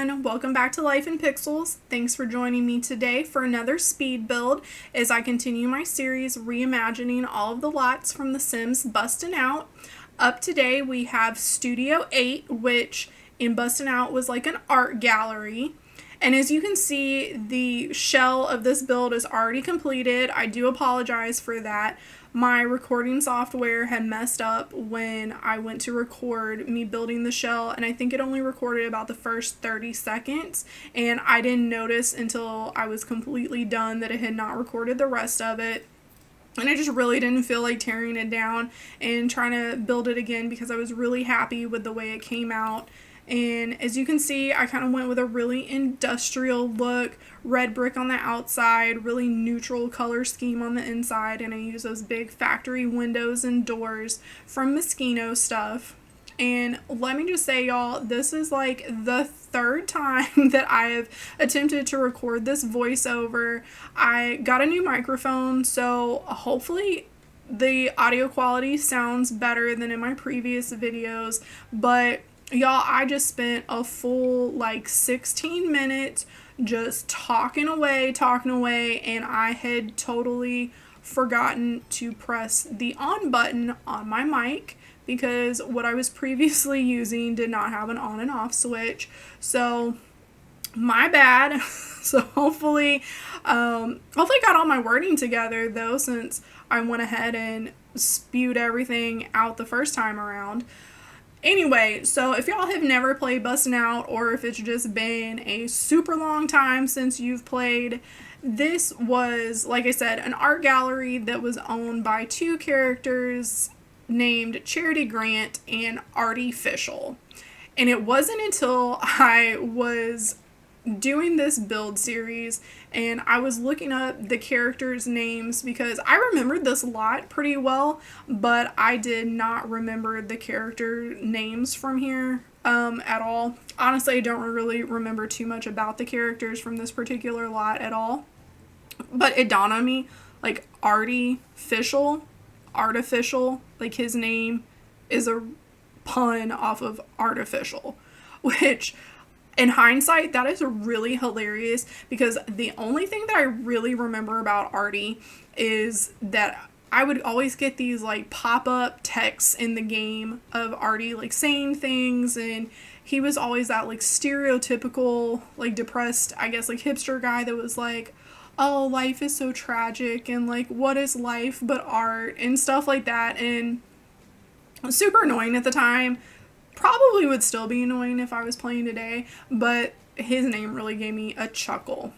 everyone, welcome back to Life in Pixels. Thanks for joining me today for another speed build as I continue my series reimagining all of the lots from the Sims Bustin Out. Up today we have Studio 8, which in Bustin Out was like an art gallery. And as you can see, the shell of this build is already completed. I do apologize for that. My recording software had messed up when I went to record me building the shell, and I think it only recorded about the first 30 seconds, and I didn't notice until I was completely done that it had not recorded the rest of it. And I just really didn't feel like tearing it down and trying to build it again because I was really happy with the way it came out. And as you can see, I kind of went with a really industrial look, red brick on the outside, really neutral color scheme on the inside, and I use those big factory windows and doors from Moschino stuff. And let me just say, y'all, this is like the third time that I have attempted to record this voiceover. I got a new microphone, so hopefully the audio quality sounds better than in my previous videos, but y'all, I just spent a full like 16 minutes just talking away, and I had totally forgotten to press the on button on my mic because what I was previously using did not have an on and off switch. So my bad. So hopefully I got all my wording together though, since I went ahead and spewed everything out the first time around. Anyway, so if y'all have never played Bustin' Out, or if it's just been a super long time since you've played, this was, like I said, an art gallery that was owned by two characters named Charity Grant and Artie Fishel. And it wasn't until I was doing this build series and I was looking up the characters' names because I remembered this lot pretty well, but I did not remember the character names from here at all. Honestly, I don't really remember too much about the characters from this particular lot at all, but it dawned on me, like, Artie Fishel, artificial, like his name is a pun off of artificial, which in hindsight, that is really hilarious because the only thing that I really remember about Artie is that I would always get these like pop-up texts in the game of Artie like saying things, and he was always that like stereotypical like depressed, I guess, like hipster guy that was like, oh, life is so tragic and like what is life but art and stuff like that. And it was super annoying at the time. Probably would still be annoying if I was playing today, but his name really gave me a chuckle.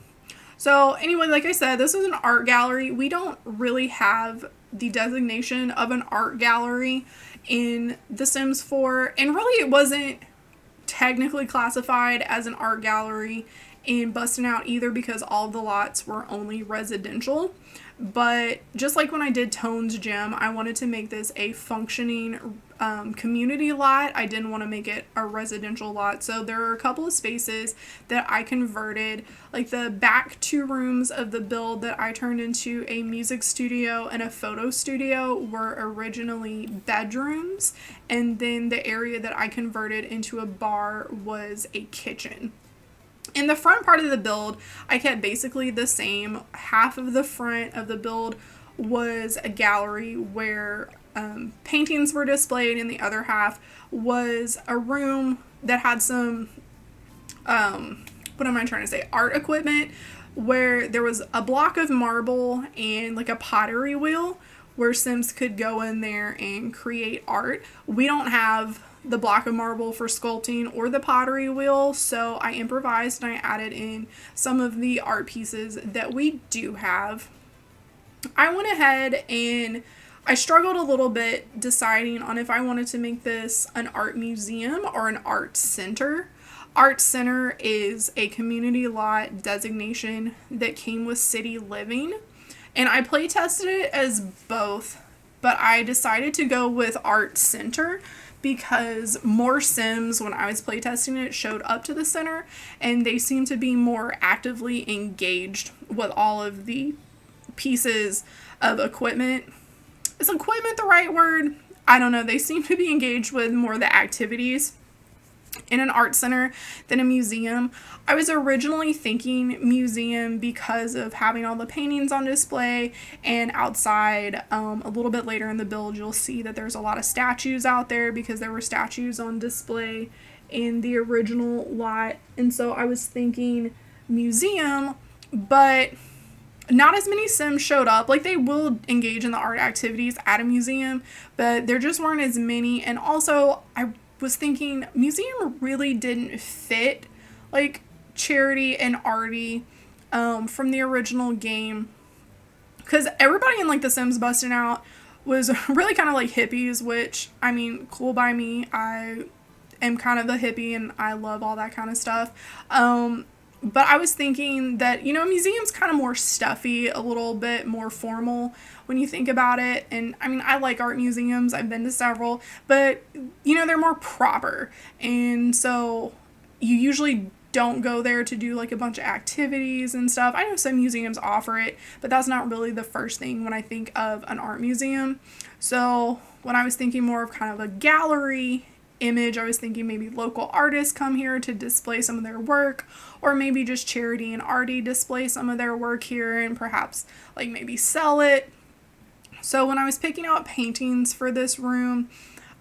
So anyway, like I said, this is an art gallery. We don't really have the designation of an art gallery in The Sims 4, and really it wasn't technically classified as an art gallery in Bustin' Out either because all of the lots were only residential. But just like when I did Tone's Gym, I wanted to make this a functioning community lot. I didn't want to make it a residential lot. So there are a couple of spaces that I converted, like the back two rooms of the build that I turned into a music studio and a photo studio were originally bedrooms. And then the area that I converted into a bar was a kitchen. In the front part of the build, I kept basically the same. Half of the front of the build was a gallery where paintings were displayed, and the other half was a room that had some, art equipment, where there was a block of marble and like a pottery wheel where Sims could go in there and create art. We don't have the block of marble for sculpting or the pottery wheel, so I improvised and I added in some of the art pieces that we do have. I went ahead and I struggled a little bit deciding on if I wanted to make this an art museum or an art center. Art center is a community lot designation that came with City Living, and I play tested it as both, but I decided to go with art center because more Sims, when I was playtesting it, showed up to the center and they seemed to be more actively engaged with all of the pieces of equipment. Is equipment the right word? I don't know. They seem to be engaged with more of the activities. in an art center than a museum. I was originally thinking museum because of having all the paintings on display, and outside a little bit later in the build you'll see that there's a lot of statues out there because there were statues on display in the original lot. And so I was thinking museum, but not as many Sims showed up. Like, they will engage in the art activities at a museum, but there just weren't as many. And also I was thinking museum really didn't fit like Charity and Artie from the original game, because everybody in like the Sims Bustin Out was really kind of like hippies, which, I mean, cool by me. I am kind of a hippie and I love all that kind of stuff. But I was thinking that, you know, a museum's kind of more stuffy, a little bit more formal when you think about it. And I mean, I like art museums. I've been to several, but, you know, they're more proper. And so you usually don't go there to do like a bunch of activities and stuff. I know some museums offer it, but that's not really the first thing when I think of an art museum. So when I was thinking more of kind of a gallery image, I was thinking maybe local artists come here to display some of their work, or maybe just Charity and Artie display some of their work here and perhaps like maybe sell it. So when I was picking out paintings for this room,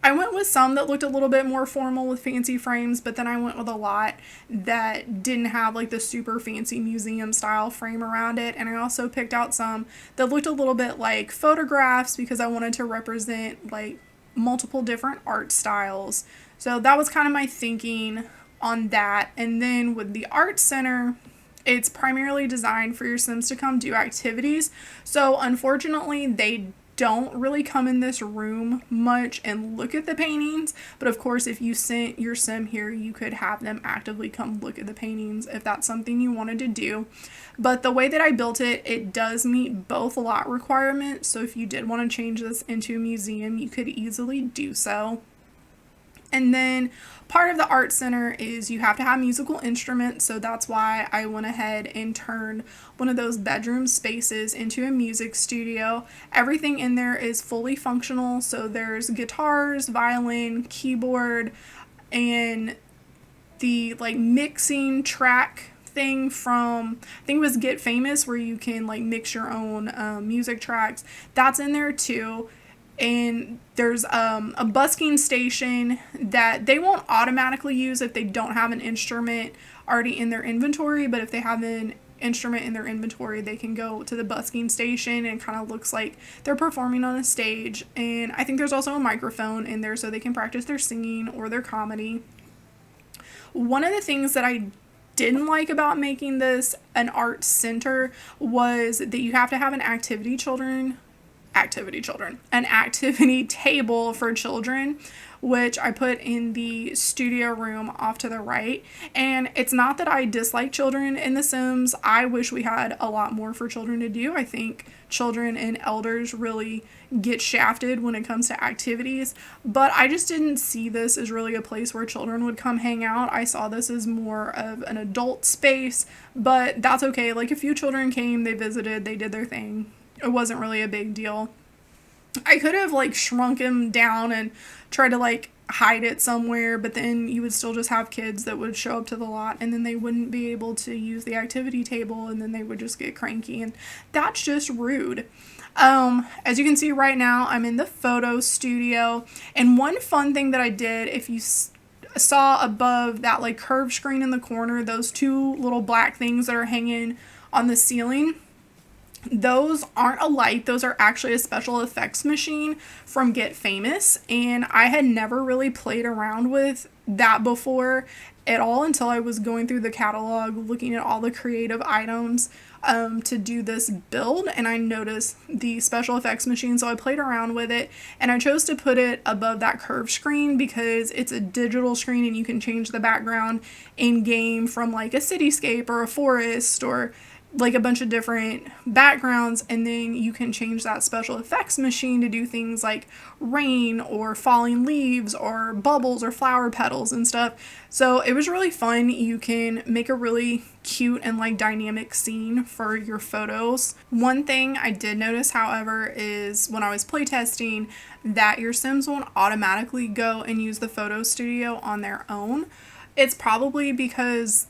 I went with some that looked a little bit more formal with fancy frames, but then I went with a lot that didn't have like the super fancy museum style frame around it. And I also picked out some that looked a little bit like photographs because I wanted to represent like multiple different art styles. So that was kind of my thinking on that. And then with the art center, it's primarily designed for your Sims to come do activities. So unfortunately, they don't really come in this room much and look at the paintings. But of course, if you sent your Sim here, you could have them actively come look at the paintings if that's something you wanted to do. But the way that I built it, it does meet both lot requirements. So if you did want to change this into a museum, you could easily do so. And then part of the art center is you have to have musical instruments, so that's why I went ahead and turned one of those bedroom spaces into a music studio. Everything in there is fully functional, so there's guitars, violin, keyboard, and the like mixing track thing from, I think it was Get Famous, where you can like mix your own music tracks. That's in there too. And there's a busking station that they won't automatically use if they don't have an instrument already in their inventory, but if they have an instrument in their inventory, they can go to the busking station, and it kind of looks like they're performing on a stage. And I think there's also a microphone in there so they can practice their singing or their comedy. One of the things that I didn't like about making this an art center was that you have to have an activity table for children, which I put in the studio room off to the right. And it's not that I dislike children in The Sims. I wish we had a lot more for children to do. I think children and elders really get shafted when it comes to activities, but I just didn't see this as really a place where children would come hang out. I saw this as more of an adult space, but that's okay. Like, a few children came, they visited, they did their thing. It wasn't really a big deal. I could have like shrunk him down and tried to like hide it somewhere, but then you would still just have kids that would show up to the lot, and then they wouldn't be able to use the activity table, and then they would just get cranky, and that's just rude. As you can see right now, I'm in the photo studio, and one fun thing that I did, if you saw above that like curved screen in the corner, those two little black things that are hanging on the ceiling, those aren't a light. Those are actually a special effects machine from Get Famous, and I had never really played around with that before at all until I was going through the catalog looking at all the creative items to do this build, and I noticed the special effects machine, so I played around with it, and I chose to put it above that curved screen because it's a digital screen and you can change the background in game from like a cityscape or a forest or like a bunch of different backgrounds, and then you can change that special effects machine to do things like rain or falling leaves or bubbles or flower petals and stuff. So it was really fun. You can make a really cute and like dynamic scene for your photos. One thing I did notice, however, is when I was playtesting that your Sims won't automatically go and use the photo studio on their own. It's probably because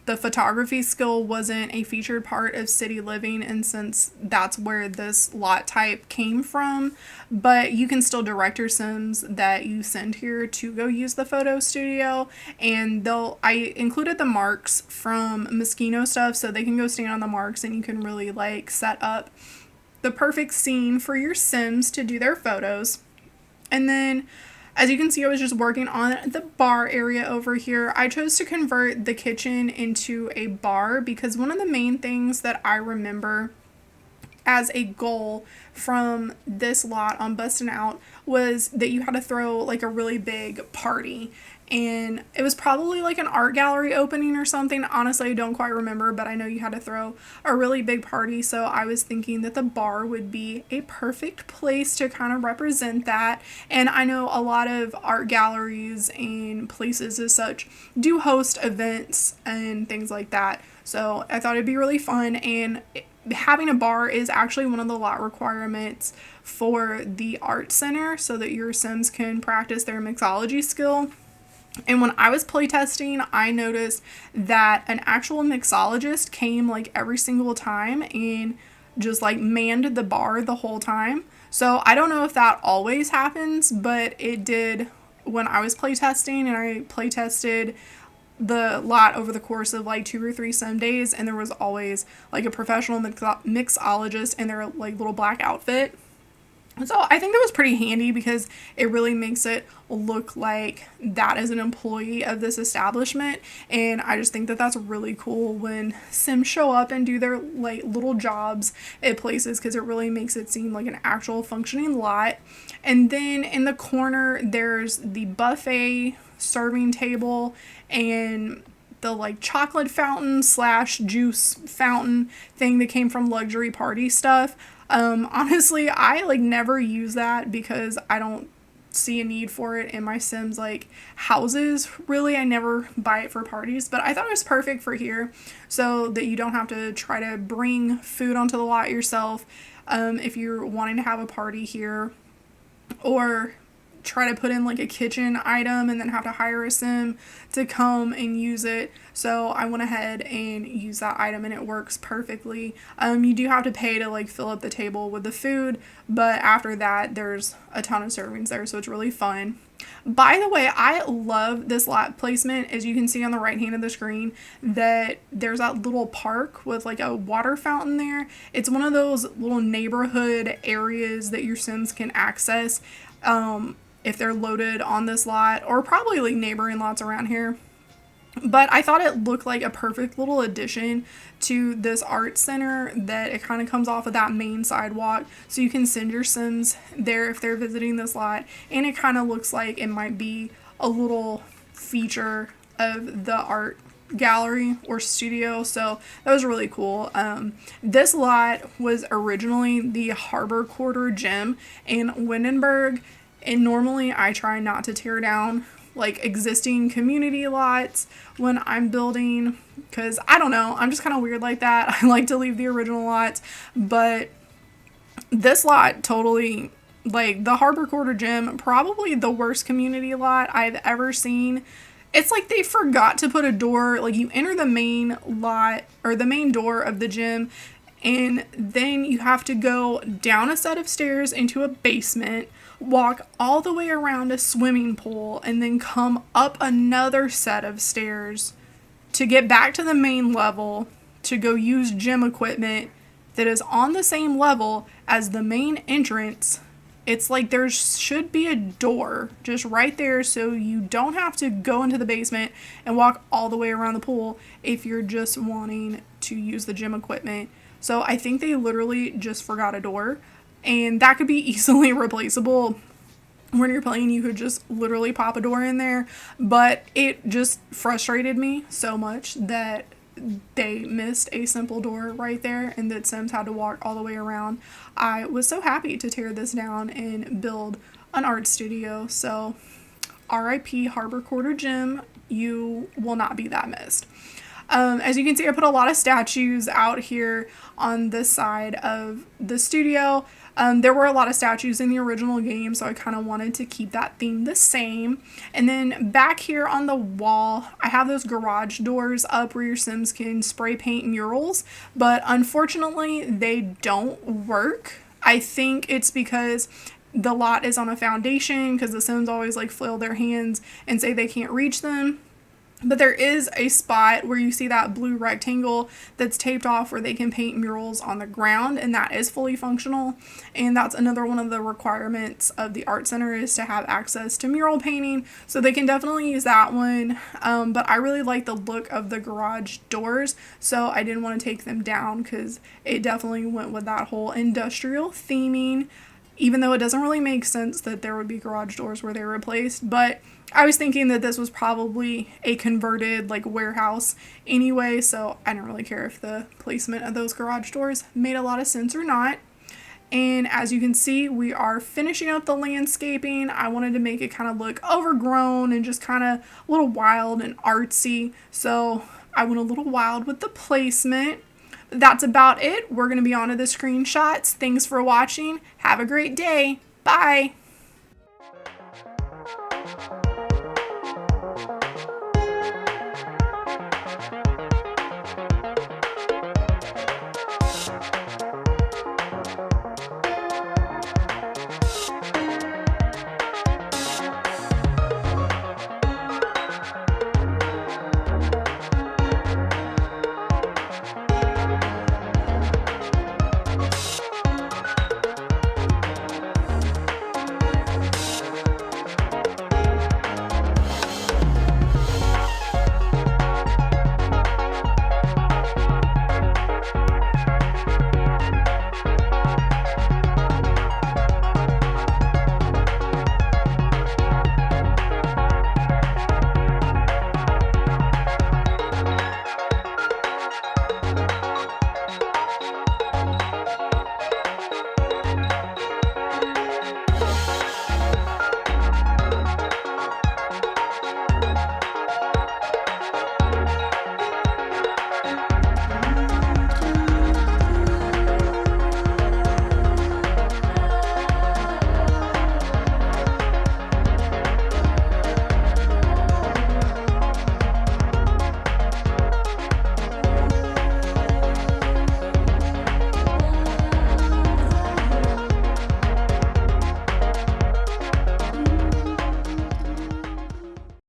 the photography skill wasn't a featured part of city living, and since that's where this lot type came from, but you can still direct your Sims that you send here to go use the photo studio, and I included the marks from Moschino stuff so they can go stand on the marks and you can really like set up the perfect scene for your Sims to do their photos. And then, as you can see, I was just working on the bar area over here. I chose to convert the kitchen into a bar because one of the main things that I remember as a goal from this lot on Bustin' Out was that you had to throw like a really big party. And it was probably like an art gallery opening or something. Honestly, I don't quite remember, but I know you had to throw a really big party. So I was thinking that the bar would be a perfect place to kind of represent that. And I know a lot of art galleries and places as such do host events and things like that. So I thought it'd be really fun. And having a bar is actually one of the lot requirements for the art center so that your Sims can practice their mixology skill. And when I was playtesting, I noticed that an actual mixologist came like every single time and just like manned the bar the whole time. So I don't know if that always happens, but it did when I was playtesting, and I playtested the lot over the course of like 2 or 3 some days, and there was always like a professional mixologist in their like little black outfit. So I think that was pretty handy because it really makes it look like that is an employee of this establishment. And I just think that that's really cool when Sims show up and do their like little jobs at places, because it really makes it seem like an actual functioning lot. And then in the corner, there's the buffet serving table and the like chocolate fountain / juice fountain thing that came from Luxury Party Stuff. Honestly, I like never use that because I don't see a need for it in my Sims like houses. Really, I never buy it for parties, but I thought it was perfect for here so that you don't have to try to bring food onto the lot yourself if you're wanting to have a party here, or try to put in like a kitchen item and then have to hire a Sim to come and use it. So I went ahead and used that item and it works perfectly. You do have to pay to like fill up the table with the food, but after that there's a ton of servings there, so it's really fun. By the way, I love this lot placement. As you can see on the right hand of the screen, that there's that little park with like a water fountain there. It's one of those little neighborhood areas that your Sims can access if they're loaded on this lot, or probably like neighboring lots around here. But I thought it looked like a perfect little addition to this art center, that it kind of comes off of that main sidewalk, so you can send your Sims there if they're visiting this lot, and it kind of looks like it might be a little feature of the art gallery or studio. So that was really cool. This lot was originally the Harbor Quarter gym in Windenburg, and normally I try not to tear down like existing community lots when I'm building, because I don't know, I'm just kind of weird like that. I like to leave the original lots, but this lot totally, like the Harbor Quarter gym, probably the worst community lot I've ever seen. It's like they forgot to put a door, like you enter the main lot or the main door of the gym, and then you have to go down a set of stairs into a basement, walk all the way around a swimming pool, and then come up another set of stairs to get back to the main level to go use gym equipment that is on the same level as the main entrance. It's like there should be a door just right there so you don't have to go into the basement and walk all the way around the pool if you're just wanting to use the gym equipment. So I think they literally just forgot a door, and that could be easily replaceable. When you're playing, you could just literally pop a door in there, but it just frustrated me so much that they missed a simple door right there and that Sims had to walk all the way around. I was so happy to tear this down and build an art studio. So RIP Harbor Quarter Gym, you will not be that missed. As you can see, I put a lot of statues out here on this side of the studio. There were a lot of statues in the original game, so I kind of wanted to keep that theme the same. And then back here on the wall, I have those garage doors up where your Sims can spray paint murals, but unfortunately, they don't work. I think it's because the lot is on a foundation, because the Sims always like flail their hands and say they can't reach them. But there is a spot where you see that blue rectangle that's taped off where they can paint murals on the ground, and that is fully functional. And that's another one of the requirements of the art center, is to have access to mural painting, so they can definitely use that one. But I really like the look of the garage doors, so I didn't want to take them down because it definitely went with that whole industrial theming, even though it doesn't really make sense that there would be garage doors where they're replaced. But I was thinking that this was probably a converted like warehouse anyway, so I don't really care if the placement of those garage doors made a lot of sense or not. And as you can see, we are finishing up the landscaping. I wanted to make it kind of look overgrown and just kind of a little wild and artsy, so I went a little wild with the placement. That's about it. We're going to be on to the screenshots. Thanks for watching. Have a great day. Bye.